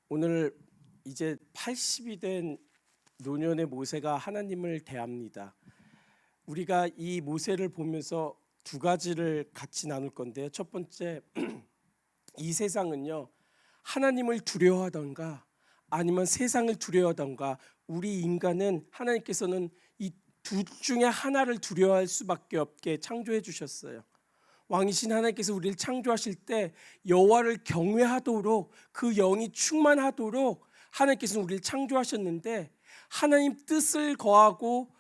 오늘 이제 80이 된 노년의 모세가 하나님을 대합니다. 우리가 이 모세를 보면서 두 가지를 같이 나눌 건데요. 첫 번째, 이 세상은요, 하나님을 두려워하던가 아니면 세상을 두려워하던가, 우리 인간은 하나님께서는 이 둘 중에 하나를 두려워할 수밖에 없게 창조해 주셨어요. 왕이신 하나님께서 우리를 창조하실 때 여호와를 경외하도록, 그 영이 충만하도록 하나님께서는 우리를 창조하셨는데, 하나님 뜻을 거하고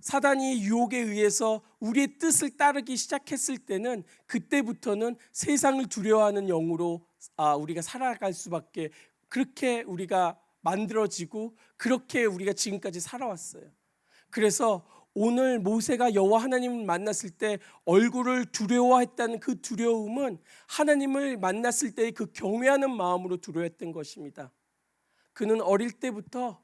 사단이 유혹에 의해서 우리의 뜻을 따르기 시작했을 때는, 그때부터는 세상을 두려워하는 영으로 우리가 살아갈 수밖에, 그렇게 우리가 만들어지고 그렇게 우리가 지금까지 살아왔어요. 그래서 오늘 모세가 여호와 하나님을 만났을 때 얼굴을 두려워했다는 그 두려움은 하나님을 만났을 때의 그 경외하는 마음으로 두려워했던 것입니다. 그는 어릴 때부터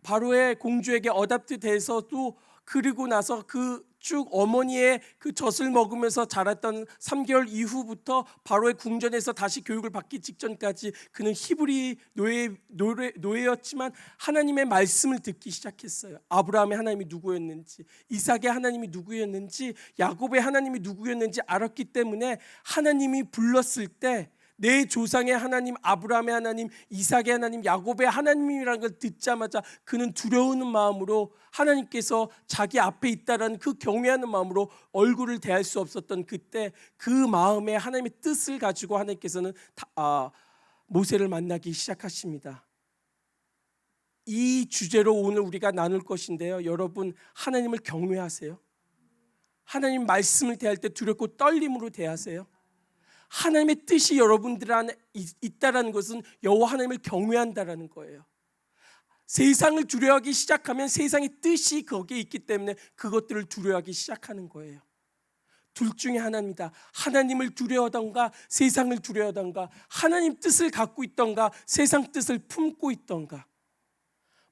바로의 공주에게 어답트 돼서도, 그리고 나서 그 쭉 어머니의 그 젖을 먹으면서 자랐던 3개월 이후부터 바로의 궁전에서 다시 교육을 받기 직전까지 그는 히브리 노예였지만 하나님의 말씀을 듣기 시작했어요. 아브라함의 하나님이 누구였는지, 이삭의 하나님이 누구였는지, 야곱의 하나님이 누구였는지 알았기 때문에 하나님이 불렀을 때 내 조상의 하나님, 아브라함의 하나님, 이삭의 하나님, 야곱의 하나님이라는 걸 듣자마자 그는 두려우는 마음으로, 하나님께서 자기 앞에 있다라는 그 경외하는 마음으로 얼굴을 대할 수 없었던 그때, 그 마음에 하나님의 뜻을 가지고 하나님께서는 모세를 만나기 시작하십니다. 이 주제로 오늘 우리가 나눌 것인데요, 여러분, 하나님을 경외하세요? 하나님 말씀을 대할 때 두렵고 떨림으로 대하세요? 하나님의 뜻이 여러분들 안에 있다라는 것은 여호와 하나님을 경외한다라는 거예요. 세상을 두려워하기 시작하면 세상의 뜻이 거기에 있기 때문에 그것들을 두려워하기 시작하는 거예요. 둘 중에 하나입니다. 하나님을 두려워하던가 세상을 두려워하던가, 하나님 뜻을 갖고 있던가 세상 뜻을 품고 있던가.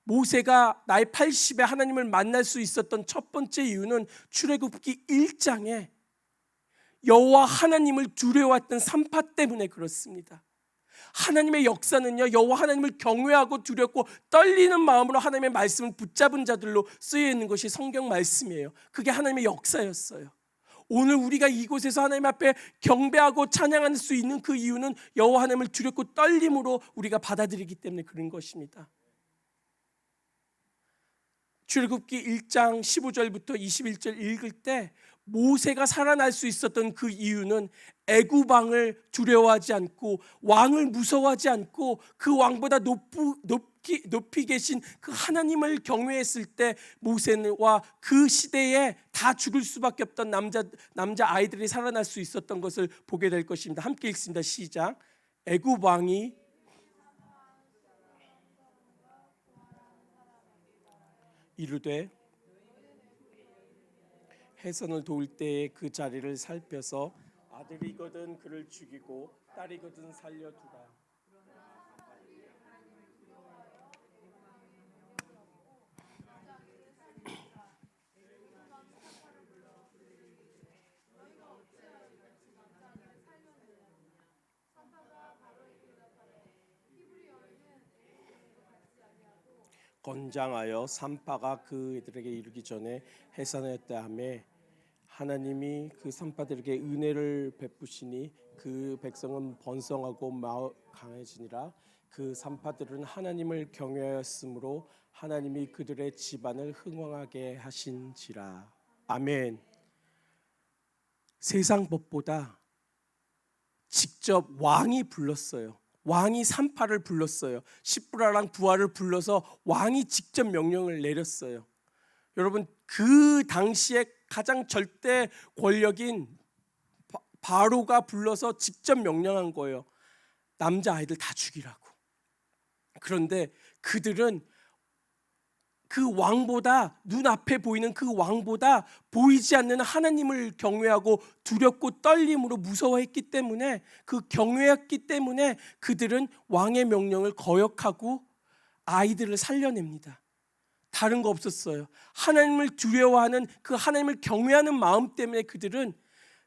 모세가 나이 80에 하나님을 만날 수 있었던 첫 번째 이유는 출애굽기 1장에 여호와 하나님을 두려워했던 산파 때문에 그렇습니다. 하나님의 역사는요, 여호와 하나님을 경외하고 두렵고 떨리는 마음으로 하나님의 말씀을 붙잡은 자들로 쓰여 있는 것이 성경 말씀이에요. 그게 하나님의 역사였어요. 오늘 우리가 이곳에서 하나님 앞에 경배하고 찬양할 수 있는 그 이유는 여호와 하나님을 두렵고 떨림으로 우리가 받아들이기 때문에 그런 것입니다. 출애굽기 1장 15절부터 21절 읽을 때 모세가 살아날 수 있었던 그 이유는 애굽 왕을 두려워하지 않고 왕을 무서워하지 않고 그 왕보다 높이 계신 그 하나님을 경외했을 때, 모세와 그 시대에 다 죽을 수밖에 없던 남자 아이들이 살아날 수 있었던 것을 보게 될 것입니다. 함께 읽습니다. 시작. 애굽 왕이 이르되 해선을 도울 때에 그 자리를 살펴서 아들이거든 그를 죽이고 딸이거든 살려두라. 건장하여 산파가 그들에게 이르기 전에 해산하였다 하며, 하나님이 그 산파들에게 은혜를 베푸시니 그 백성은 번성하고 마음 강해지니라. 그 산파들은 하나님을 경외하였으므로 하나님이 그들의 집안을 흥왕하게 하신지라. 아멘. 세상 법보다 직접 왕이 불렀어요. 왕이 산파를 불렀어요. 십부라랑 부하를 불러서 왕이 직접 명령을 내렸어요. 여러분, 그 당시에 가장 절대 권력인 바로가 불러서 직접 명령한 거예요. 남자아이들 다 죽이라고. 그런데 그들은 그 왕보다, 눈앞에 보이는 그 왕보다 보이지 않는 하나님을 경외하고 두렵고 떨림으로 무서워했기 때문에, 그 경외했기 때문에 그들은 왕의 명령을 거역하고 아이들을 살려냅니다. 다른 거 없었어요. 하나님을 두려워하는 그 하나님을 경외하는 마음 때문에 그들은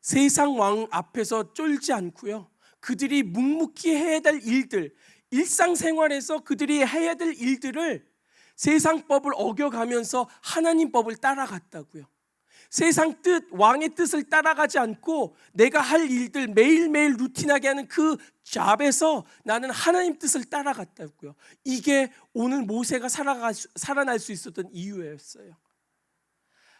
세상 왕 앞에서 쫄지 않고요, 그들이 묵묵히 해야 될 일들, 일상생활에서 그들이 해야 될 일들을 세상 법을 어겨가면서 하나님 법을 따라갔다고요. 세상 뜻, 왕의 뜻을 따라가지 않고 내가 할 일들 매일매일 루틴하게 하는 그 잡에서 나는 하나님 뜻을 따라갔다고요. 이게 오늘 모세가 살아날 수 있었던 이유였어요.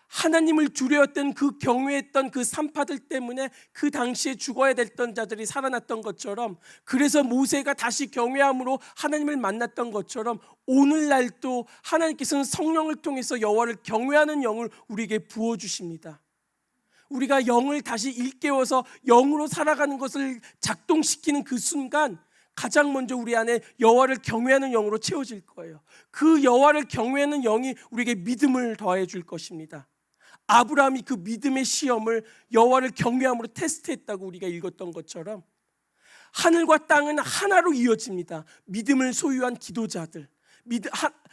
하나님을 두려웠던 그 경외했던 그 산파들 때문에 그 당시에 죽어야 됐던 자들이 살아났던 것처럼, 그래서 모세가 다시 경외함으로 하나님을 만났던 것처럼 오늘날도 하나님께서는 성령을 통해서 여호와를 경외하는 영을 우리에게 부어주십니다. 우리가 영을 다시 일깨워서 영으로 살아가는 것을 작동시키는 그 순간 가장 먼저 우리 안에 여호와를 경외하는 영으로 채워질 거예요. 그 여호와를 경외하는 영이 우리에게 믿음을 더해 줄 것입니다. 아브라함이 그 믿음의 시험을 여호와를 경외함으로 테스트했다고 우리가 읽었던 것처럼 하늘과 땅은 하나로 이어집니다. 믿음을 소유한 기도자들,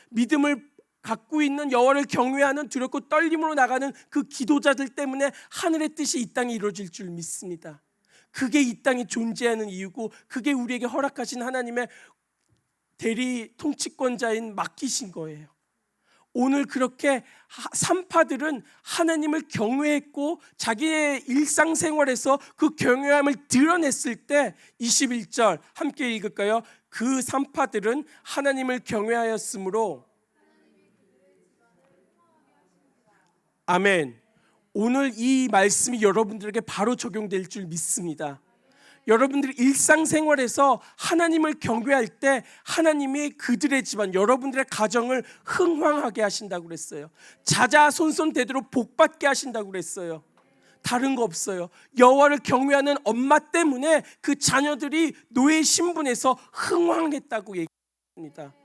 믿음을 갖고 있는 여호와를 경외하는 두렵고 떨림으로 나가는 그 기도자들 때문에 하늘의 뜻이 이 땅에 이루어질 줄 믿습니다. 그게 이 땅에 존재하는 이유고, 그게 우리에게 허락하신 하나님의 대리 통치권자인 맡기신 거예요. 오늘 그렇게 산파들은 하나님을 경외했고 자기의 일상생활에서 그 경외함을 드러냈을 때 21절 함께 읽을까요? 그 산파들은 하나님을 경외하였으므로. 아멘. 오늘 이 말씀이 여러분들에게 바로 적용될 줄 믿습니다. 여러분들이 일상생활에서 하나님을 경외할 때 하나님이 그들의 집안, 여러분들의 가정을 흥왕하게 하신다고 그랬어요. 자자손손되도록 복받게 하신다고 그랬어요. 다른 거 없어요. 여호와를 경외하는 엄마 때문에 그 자녀들이 노예 신분에서 흥왕했다고 얘기합니다.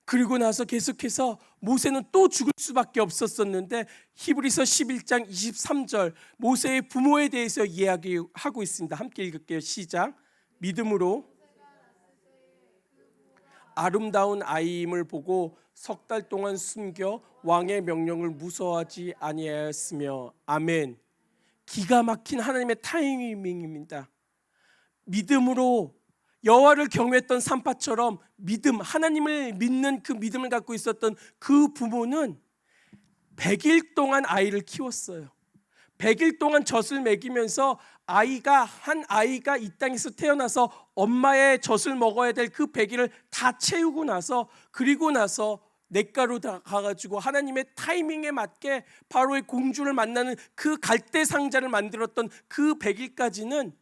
그리고 나서 계속해서 모세는 또 죽을 수밖에 없었었는데 히브리서 11장 23절 모세의 부모에 대해서 이야기하고 있습니다. 함께 읽을게요. 시작. 믿음으로 아름다운 아이임을 보고 석 달 동안 숨겨 왕의 명령을 무서워하지 아니하였으며. 아멘. 기가 막힌 하나님의 타이밍입니다. 믿음으로 여호와를 경외했던 산파처럼 믿음, 하나님을 믿는 그 믿음을 갖고 있었던 그 부모는 100일 동안 아이를 키웠어요. 100일 동안 젖을 먹이면서 한 아이가 이 땅에서 태어나서 엄마의 젖을 먹어야 될 그 100일을 다 채우고 나서, 그리고 나서 냇가로 가가지고 하나님의 타이밍에 맞게 바로의 공주를 만나는 그 갈대 상자를 만들었던 그 100일까지는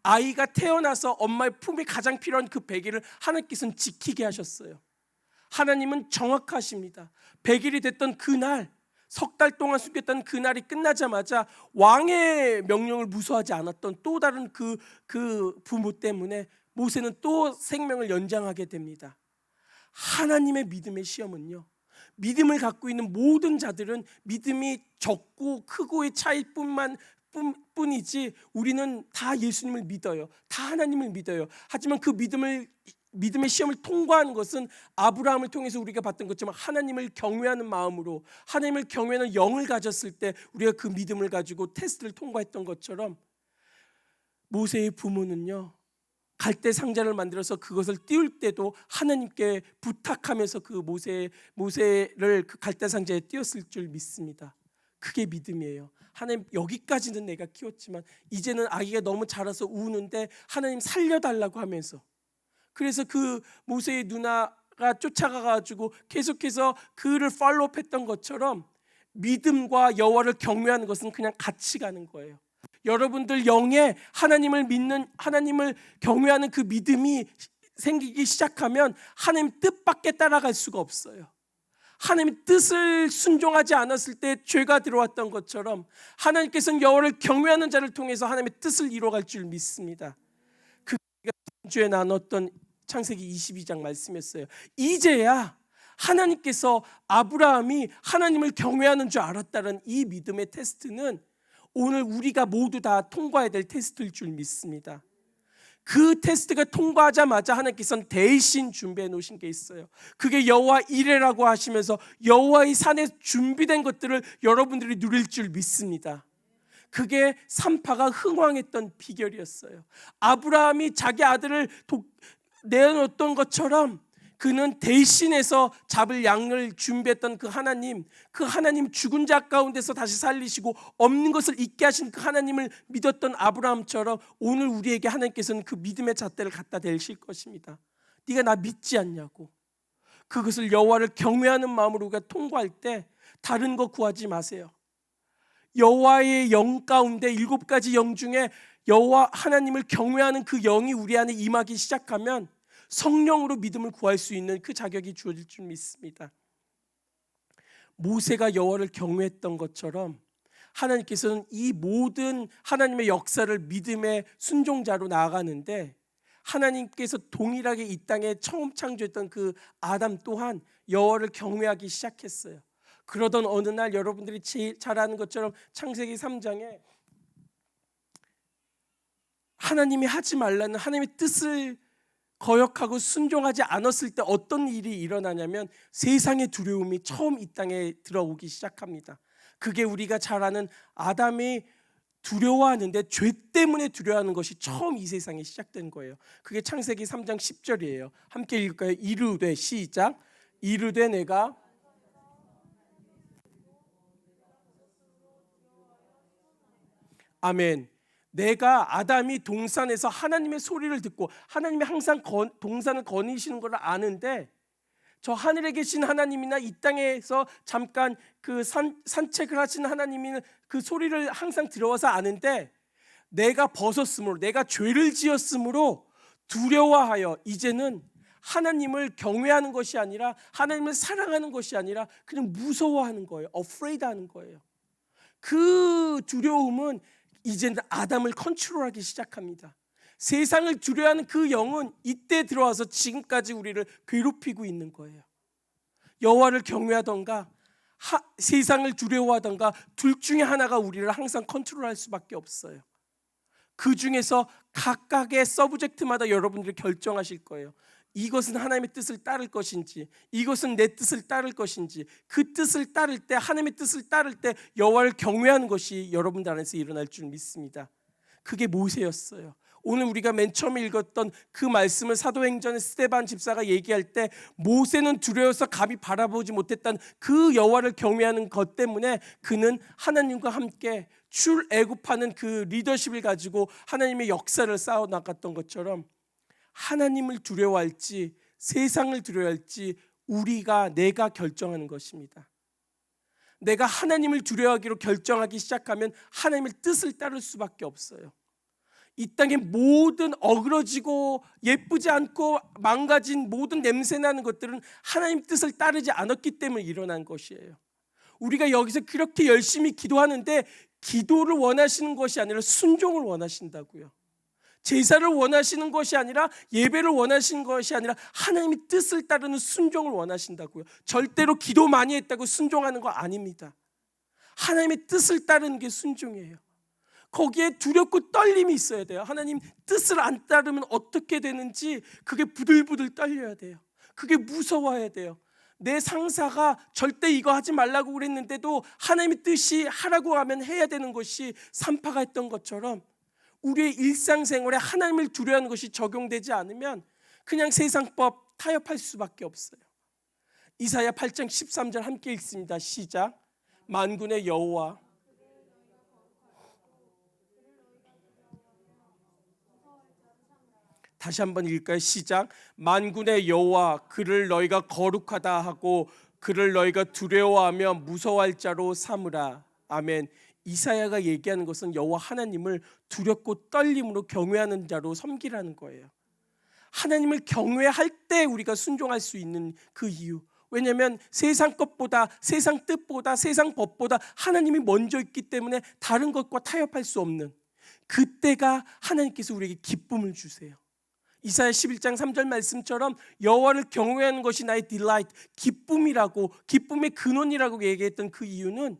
아이가 태어나서 엄마의 품이 가장 필요한 그 100일을 하나님께서는 지키게 하셨어요. 하나님은 정확하십니다. 100일이 됐던 그날, 석 달 동안 숨겼던 그날이 끝나자마자 왕의 명령을 무서워하지 않았던 또 다른 그 부모 때문에 모세는 또 생명을 연장하게 됩니다. 하나님의 믿음의 시험은요, 믿음을 갖고 있는 모든 자들은 믿음이 적고 크고의 차이뿐이지 우리는 다 예수님을 믿어요. 다 하나님을 믿어요. 하지만 그 믿음의 시험을 통과하는 것은 아브라함을 통해서 우리가 봤던 것처럼 하나님을 경외하는 마음으로, 하나님을 경외하는 영을 가졌을 때 우리가 그 믿음을 가지고 테스트를 통과했던 것처럼 모세의 부모는요, 갈대 상자를 만들어서 그것을 띄울 때도 하나님께 부탁하면서 그 모세를 그 갈대 상자에 띄웠을 줄 믿습니다. 그게 믿음이에요. 하나님, 여기까지는 내가 키웠지만 이제는 아기가 너무 자라서 우는데 하나님 살려달라고 하면서, 그래서 그 모세의 누나가 쫓아가가지고 계속해서 그를 팔로우했던 것처럼 믿음과 여호와를 경외하는 것은 그냥 같이 가는 거예요. 여러분들 영에 하나님을 믿는, 하나님을 경외하는 그 믿음이 생기기 시작하면 하나님 뜻밖에 따라갈 수가 없어요. 하나님의 뜻을 순종하지 않았을 때 죄가 들어왔던 것처럼 하나님께서는 여호와를 경외하는 자를 통해서 하나님의 뜻을 이루어갈 줄 믿습니다. 그가 지난주에 나눴던 창세기 22장 말씀이었어요. 이제야 하나님께서 아브라함이 하나님을 경외하는 줄 알았다는 이 믿음의 테스트는 오늘 우리가 모두 다 통과해야 될 테스트일 줄 믿습니다. 그 테스트가 통과하자마자 하나님께서는 대신 준비해 놓으신 게 있어요. 그게 여호와 이레라고 하시면서 여호와의 산에 준비된 것들을 여러분들이 누릴 줄 믿습니다. 그게 산파가 흥왕했던 비결이었어요. 아브라함이 자기 아들을 내어놓았던 것처럼 그는 대신해서 잡을 양을 준비했던 그 하나님 죽은 자 가운데서 다시 살리시고 없는 것을 있게 하신 그 하나님을 믿었던 아브라함처럼 오늘 우리에게 하나님께서는 그 믿음의 잣대를 갖다 대실 것입니다. 네가 나 믿지 않냐고. 그것을 여호와를 경외하는 마음으로 우리가 통과할 때 다른 거 구하지 마세요. 여호와의 영 가운데 7가지 영 중에 여호와 하나님을 경외하는 그 영이 우리 안에 임하기 시작하면 성령으로 믿음을 구할 수 있는 그 자격이 주어질 줄 믿습니다. 모세가 여호와를 경외했던 것처럼 하나님께서는 이 모든 하나님의 역사를 믿음의 순종자로 나아가는데, 하나님께서 동일하게 이 땅에 처음 창조했던 그 아담 또한 여호와를 경외하기 시작했어요. 그러던 어느 날 여러분들이 제일 잘 아는 것처럼 창세기 3장에 하나님이 하지 말라는 하나님의 뜻을 거역하고 순종하지 않았을 때 어떤 일이 일어나냐면 세상의 두려움이 처음 이 땅에 들어오기 시작합니다. 그게 우리가 잘 아는 아담이 두려워하는데 죄 때문에 두려워하는 것이 처음 이 세상에 시작된 거예요. 그게 창세기 3장 10절이에요. 함께 읽을까요? 이르되, 시작. 이르되 내가 아멘. 내가 아담이 동산에서 하나님의 소리를 듣고, 하나님이 항상 동산을 거니시는 걸 아는데 저 하늘에 계신 하나님이나 이 땅에서 잠깐 그 산책을 하신 하나님이 그 소리를 항상 들어와서 아는데, 내가 벗었으므로, 내가 죄를 지었으므로 두려워하여 이제는 하나님을 경외하는 것이 아니라, 하나님을 사랑하는 것이 아니라 그냥 무서워하는 거예요. afraid 하는 거예요. 그 두려움은 이제는 아담을 컨트롤하기 시작합니다. 세상을 두려워하는 그 영은 이때 들어와서 지금까지 우리를 괴롭히고 있는 거예요. 여호와를 경외하던가 세상을 두려워하던가 둘 중에 하나가 우리를 항상 컨트롤할 수밖에 없어요. 그 중에서 각각의 서브젝트마다 여러분들이 결정하실 거예요. 이것은 하나님의 뜻을 따를 것인지, 이것은 내 뜻을 따를 것인지. 그 뜻을 따를 때, 하나님의 뜻을 따를 때 여호와를 경외하는 것이 여러분들 안에서 일어날 줄 믿습니다. 그게 모세였어요. 오늘 우리가 맨 처음에 읽었던 그 말씀을 사도행전의 스데반 집사가 얘기할 때, 모세는 두려워서 감히 바라보지 못했던 그 여호와를 경외하는 것 때문에 그는 하나님과 함께 출애굽하는 그 리더십을 가지고 하나님의 역사를 쌓아 나갔던 것처럼, 하나님을 두려워할지 세상을 두려워할지 내가 결정하는 것입니다. 내가 하나님을 두려워하기로 결정하기 시작하면 하나님의 뜻을 따를 수밖에 없어요. 이 땅의 모든 어그러지고 예쁘지 않고 망가진 모든 냄새나는 것들은 하나님 뜻을 따르지 않았기 때문에 일어난 것이에요. 우리가 여기서 그렇게 열심히 기도하는데 기도를 원하시는 것이 아니라 순종을 원하신다고요. 제사를 원하시는 것이 아니라, 예배를 원하시는 것이 아니라 하나님의 뜻을 따르는 순종을 원하신다고요. 절대로 기도 많이 했다고 순종하는 거 아닙니다. 하나님의 뜻을 따르는 게 순종이에요. 거기에 두렵고 떨림이 있어야 돼요. 하나님 뜻을 안 따르면 어떻게 되는지 그게 부들부들 떨려야 돼요. 그게 무서워야 돼요. 내 상사가 절대 이거 하지 말라고 그랬는데도 하나님의 뜻이 하라고 하면 해야 되는 것이 산파가 했던 것처럼, 우리의 일상생활에 하나님을 두려워하는 것이 적용되지 않으면 그냥 세상법 타협할 수밖에 없어요. 이사야 8장 13절 함께 읽습니다. 시작. 만군의 여호와, 다시 한번 읽을까요? 시작. 만군의 여호와 그를 너희가 거룩하다 하고 그를 너희가 두려워하며 무서워할 자로 삼으라. 아멘. 이사야가 얘기하는 것은 여호와 하나님을 두렵고 떨림으로 경외하는 자로 섬기라는 거예요. 하나님을 경외할 때 우리가 순종할 수 있는 그 이유. 왜냐하면 세상 것보다, 세상 뜻보다, 세상 법보다 하나님이 먼저 있기 때문에 다른 것과 타협할 수 없는 그때가 하나님께서 우리에게 기쁨을 주세요. 이사야 11장 3절 말씀처럼 여호와를 경외하는 것이 나의 delight, 기쁨이라고, 기쁨의 근원이라고 얘기했던 그 이유는,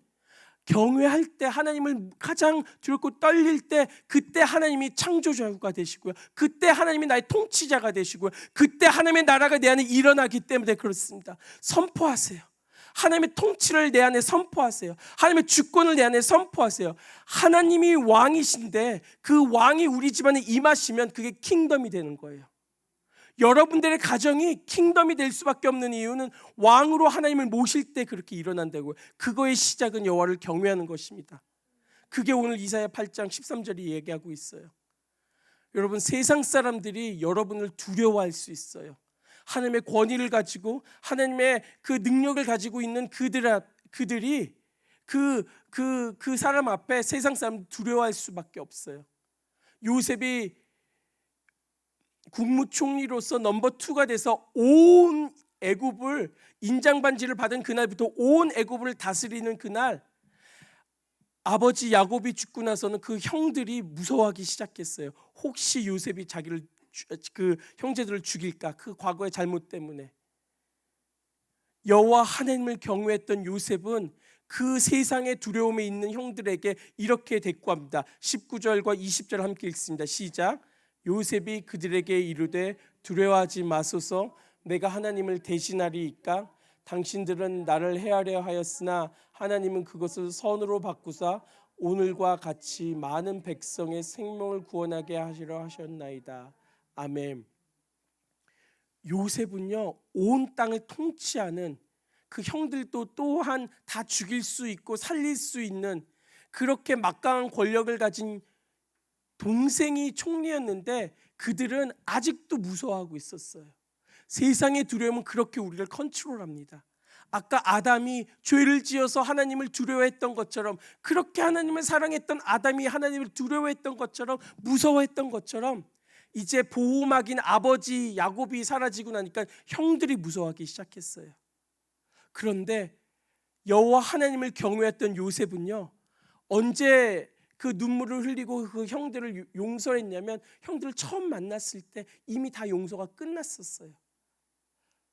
경외할 때 하나님을 가장 두렵고 떨릴 때 그때 하나님이 창조주가 되시고요, 그때 하나님이 나의 통치자가 되시고요, 그때 하나님의 나라가 내 안에 일어나기 때문에 그렇습니다. 선포하세요. 하나님의 통치를 내 안에 선포하세요. 하나님의 주권을 내 안에 선포하세요. 하나님이 왕이신데 그 왕이 우리 집안에 임하시면 그게 킹덤이 되는 거예요. 여러분들의 가정이 킹덤이 될 수밖에 없는 이유는 왕으로 하나님을 모실 때 그렇게 일어난다고요. 그거의 시작은 여호와를 경외하는 것입니다. 그게 오늘 이사야 8장 13절이 얘기하고 있어요. 여러분, 세상 사람들이 여러분을 두려워할 수 있어요. 하나님의 권위를 가지고 하나님의 그 능력을 가지고 있는 그들이 그 사람 앞에 세상 사람 두려워할 수밖에 없어요. 요셉이 국무총리로서 넘버 2가 돼서 온 애굽을 인장반지를 받은 그날부터 온 애굽을 다스리는 그날, 아버지 야곱이 죽고 나서는 그 형들이 무서워하기 시작했어요. 혹시 요셉이 그 형제들을 죽일까? 그 과거의 잘못 때문에. 여호와 하나님을 경외했던 요셉은 그 세상의 두려움에 있는 형들에게 이렇게 대꾸합니다. 19절과 20절 함께 읽습니다. 시작. 요셉이 그들에게 이르되 두려워하지 마소서, 내가 하나님을 대신하리이까? 당신들은 나를 해하려 하였으나 하나님은 그것을 선으로 바꾸사 오늘과 같이 많은 백성의 생명을 구원하게 하시려 하셨나이다. 아멘. 요셉은요, 온 땅을 통치하는 그 형들도 또한 다 죽일 수 있고 살릴 수 있는 그렇게 막강한 권력을 가진 동생이 총리였는데 그들은 아직도 무서워하고 있었어요. 세상의 두려움은 그렇게 우리를 컨트롤합니다. 아까 아담이 죄를 지어서 하나님을 두려워했던 것처럼, 그렇게 하나님을 사랑했던 아담이 하나님을 두려워했던 것처럼, 무서워했던 것처럼, 이제 보호막인 아버지 야곱이 사라지고 나니까 형들이 무서워하기 시작했어요. 그런데 여호와 하나님을 경외했던 요셉은요, 언제 그 눈물을 흘리고 그 형들을 용서했냐면 형들을 처음 만났을 때 이미 다 용서가 끝났었어요.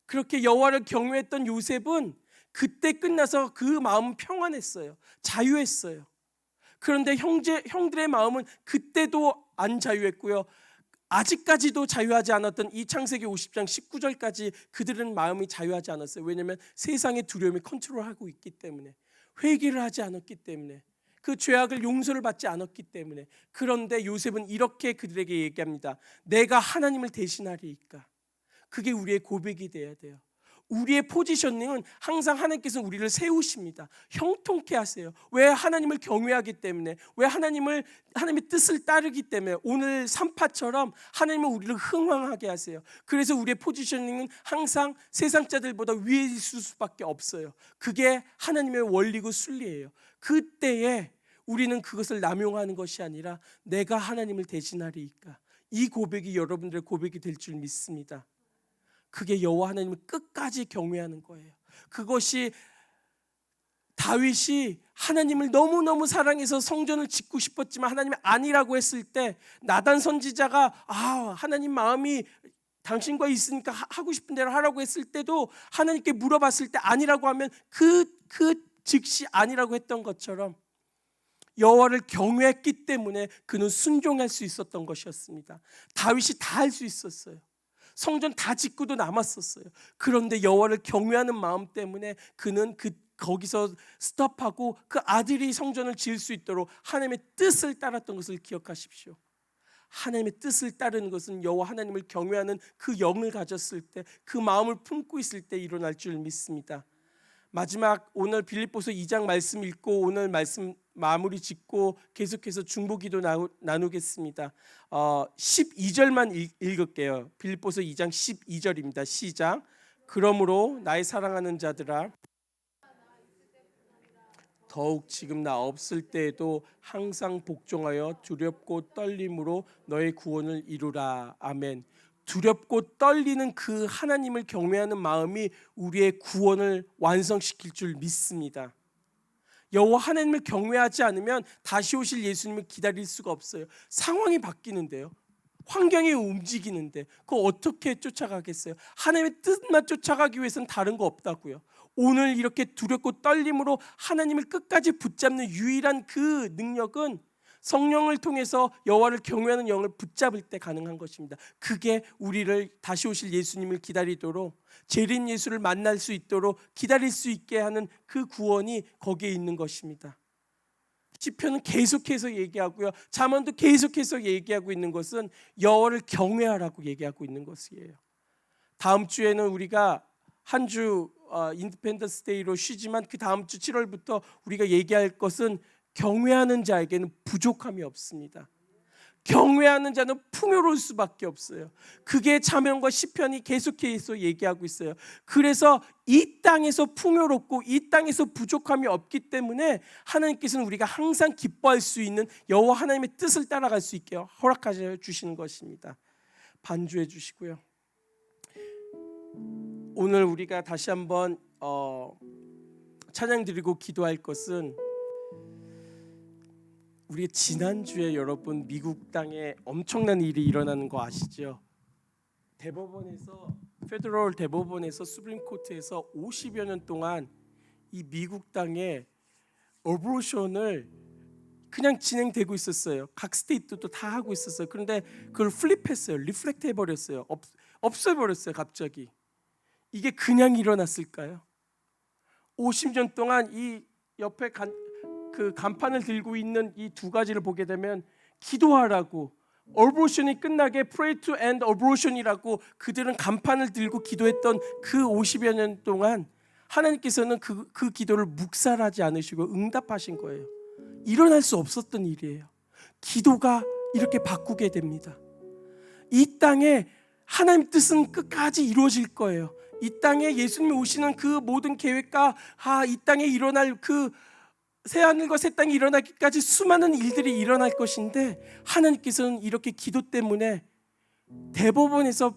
그렇게 여호와를 경외했던 요셉은 그때 끝나서 그 마음은 평안했어요. 자유했어요. 그런데 형들의 마음은 그때도 안 자유했고요. 아직까지도 자유하지 않았던 이 창세기 50장 19절까지 그들은 마음이 자유하지 않았어요. 왜냐하면 세상의 두려움이 컨트롤하고 있기 때문에, 회개를 하지 않았기 때문에, 그 죄악을 용서를 받지 않았기 때문에. 그런데 요셉은 이렇게 그들에게 얘기합니다. 내가 하나님을 대신하리이까? 그게 우리의 고백이 돼야 돼요. 우리의 포지셔닝은 항상 하나님께서 우리를 세우십니다. 형통케 하세요. 왜? 하나님을 경외하기 때문에, 왜? 하나님의 뜻을 따르기 때문에. 오늘 산파처럼 하나님은 우리를 흥왕하게 하세요. 그래서 우리의 포지셔닝은 항상 세상 자들보다 위에 있을 수밖에 없어요. 그게 하나님의 원리고 순리예요. 그때에 우리는 그것을 남용하는 것이 아니라 내가 하나님을 대신하리이까? 이 고백이 여러분들의 고백이 될 줄 믿습니다. 그게 여호와 하나님을 끝까지 경외하는 거예요. 그것이 다윗이 하나님을 너무너무 사랑해서 성전을 짓고 싶었지만 하나님이 아니라고 했을 때, 나단 선지자가 하나님 마음이 당신과 있으니까 하고 싶은 대로 하라고 했을 때도 하나님께 물어봤을 때 아니라고 하면 그 즉시 아니라고 했던 것처럼 여호와를 경외했기 때문에 그는 순종할 수 있었던 것이었습니다. 다윗이 다 할 수 있었어요. 성전 다 짓고도 남았었어요. 그런데 여호와를 경외하는 마음 때문에 그는 거기서 스톱하고 그 아들이 성전을 지을 수 있도록 하나님의 뜻을 따랐던 것을 기억하십시오. 하나님의 뜻을 따르는 것은 여호와 하나님을 경외하는 그 영을 가졌을 때, 그 마음을 품고 있을 때 일어날 줄 믿습니다. 마지막 오늘 빌립보서 2장 말씀 읽고 오늘 말씀 마무리 짓고 계속해서 중보기도 나누겠습니다. 12절만 읽을게요. 빌립보서 2장 12절입니다. 시작. 그러므로 나의 사랑하는 자들아, 더욱 지금 나 없을 때에도 항상 복종하여 두렵고 떨림으로 너의 구원을 이루라. 아멘. 두렵고 떨리는 그 하나님을 경외하는 마음이 우리의 구원을 완성시킬 줄 믿습니다. 여호와 하나님을 경외하지 않으면 다시 오실 예수님을 기다릴 수가 없어요. 상황이 바뀌는데요, 환경이 움직이는데 그거 어떻게 쫓아가겠어요? 하나님의 뜻만 쫓아가기 위해서는 다른 거 없다고요. 오늘 이렇게 두렵고 떨림으로 하나님을 끝까지 붙잡는 유일한 그 능력은 성령을 통해서 여호와를 경외하는 영을 붙잡을 때 가능한 것입니다. 그게 우리를 다시 오실 예수님을 기다리도록 재림 예수를 만날 수 있도록 기다릴 수 있게 하는 그 구원이 거기에 있는 것입니다. 시편은 계속해서 얘기하고요, 잠언도 계속해서 얘기하고 있는 것은 여호와를 경외하라고 얘기하고 있는 것이에요. 다음 주에는 우리가 한 주 인디펜던스 데이로 쉬지만 그 다음 주 7월부터 우리가 얘기할 것은 경외하는 자에게는 부족함이 없습니다. 경외하는 자는 풍요로울 수밖에 없어요. 그게 잠언과 시편이 계속해서 얘기하고 있어요. 그래서 이 땅에서 풍요롭고 이 땅에서 부족함이 없기 때문에 하나님께서는 우리가 항상 기뻐할 수 있는 여호와 하나님의 뜻을 따라갈 수 있게 허락하셔 주시는 것입니다. 반주해 주시고요. 오늘 우리가 다시 한번 찬양 드리고 기도할 것은, 우리 지난주에 여러분 미국 땅에 엄청난 일이 일어나는 거 아시죠? 대법원에서, 페더럴 대법원에서, 수프림 코트에서 50여 년 동안 이 미국 땅에 어보션을 그냥 진행되고 있었어요. 각 스테이트도 다 하고 있었어요. 그런데 그걸 플립했어요. 리플렉트 해버렸어요. 없애버렸어요. 갑자기. 이게 그냥 일어났을까요? 50년 동안 이 옆에 그 간판을 들고 있는 이 두 가지를 보게 되면 기도하라고, 어보션이 끝나게 pray to end abortion이라고 그들은 간판을 들고 기도했던 그 50여 년 동안 하나님께서는 그 기도를 묵살하지 않으시고 응답하신 거예요. 일어날 수 없었던 일이에요. 기도가 이렇게 바꾸게 됩니다. 이 땅에 하나님 뜻은 끝까지 이루어질 거예요. 이 땅에 예수님이 오시는 그 모든 계획과 이 땅에 일어날 그 새하늘과 새 땅이 일어나기까지 수많은 일들이 일어날 것인데, 하나님께서는 이렇게 기도 때문에 대법원에서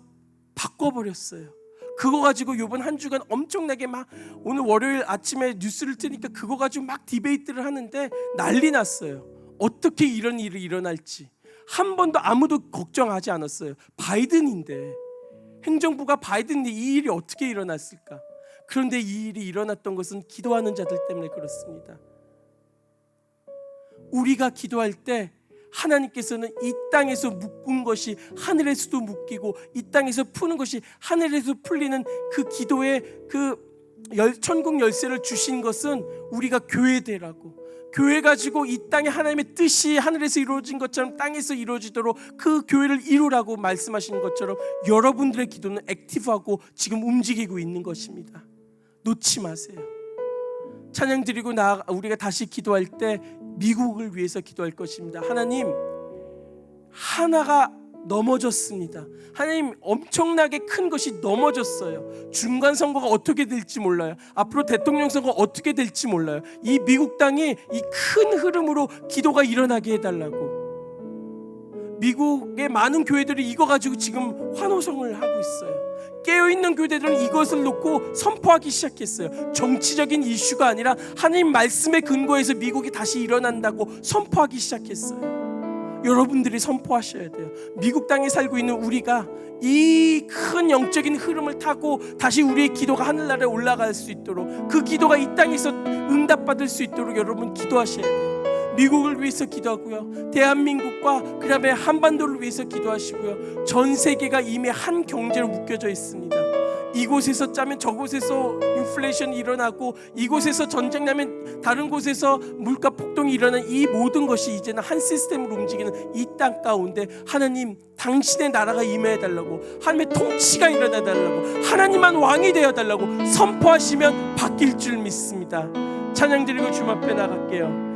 바꿔버렸어요. 그거 가지고 이번 한 주간 엄청나게 막, 오늘 월요일 아침에 뉴스를 뜨니까 그거 가지고 막 디베이트를 하는데 난리 났어요. 어떻게 이런 일이 일어날지 한 번도 아무도 걱정하지 않았어요. 바이든인데, 행정부가 바이든인데 이 일이 어떻게 일어났을까? 그런데 이 일이 일어났던 것은 기도하는 자들 때문에 그렇습니다. 우리가 기도할 때 하나님께서는 이 땅에서 묶은 것이 하늘에서도 묶이고, 이 땅에서 푸는 것이 하늘에서 풀리는 그 기도의 그 천국 열쇠를 주신 것은 우리가 교회되라고, 교회 가지고 이 땅에 하나님의 뜻이 하늘에서 이루어진 것처럼 땅에서 이루어지도록 그 교회를 이루라고 말씀하시는 것처럼 여러분들의 기도는 액티브하고 지금 움직이고 있는 것입니다. 놓지 마세요. 찬양 드리고 우리가 다시 기도할 때 미국을 위해서 기도할 것입니다. 하나님, 하나가 넘어졌습니다. 하나님, 엄청나게 큰 것이 넘어졌어요. 중간 선거가 어떻게 될지 몰라요. 앞으로 대통령 선거 어떻게 될지 몰라요. 이 미국 땅이 이 큰 흐름으로 기도가 일어나게 해달라고. 미국의 많은 교회들이 이거 가지고 지금 환호성을 하고 있어요. 깨어있는 교회들은 이것을 놓고 선포하기 시작했어요. 정치적인 이슈가 아니라 하나님 말씀의 근거에서 미국이 다시 일어난다고 선포하기 시작했어요. 여러분들이 선포하셔야 돼요. 미국 땅에 살고 있는 우리가 이 큰 영적인 흐름을 타고 다시 우리의 기도가 하늘나라에 올라갈 수 있도록, 그 기도가 이 땅에서 응답받을 수 있도록 여러분 기도하셔야 돼요. 미국을 위해서 기도하고요, 대한민국과 그 다음에 한반도를 위해서 기도하시고요. 전 세계가 이미 한 경제로 묶여져 있습니다. 이곳에서 짜면 저곳에서 인플레이션이 일어나고, 이곳에서 전쟁 나면 다른 곳에서 물가 폭동이 일어나는 이 모든 것이 이제는 한 시스템으로 움직이는 이 땅 가운데 하나님, 당신의 나라가 임해달라고, 하나님의 통치가 일어나달라고, 하나님만 왕이 되어달라고 선포하시면 바뀔 줄 믿습니다. 찬양 드리고 주님 앞에 나갈게요.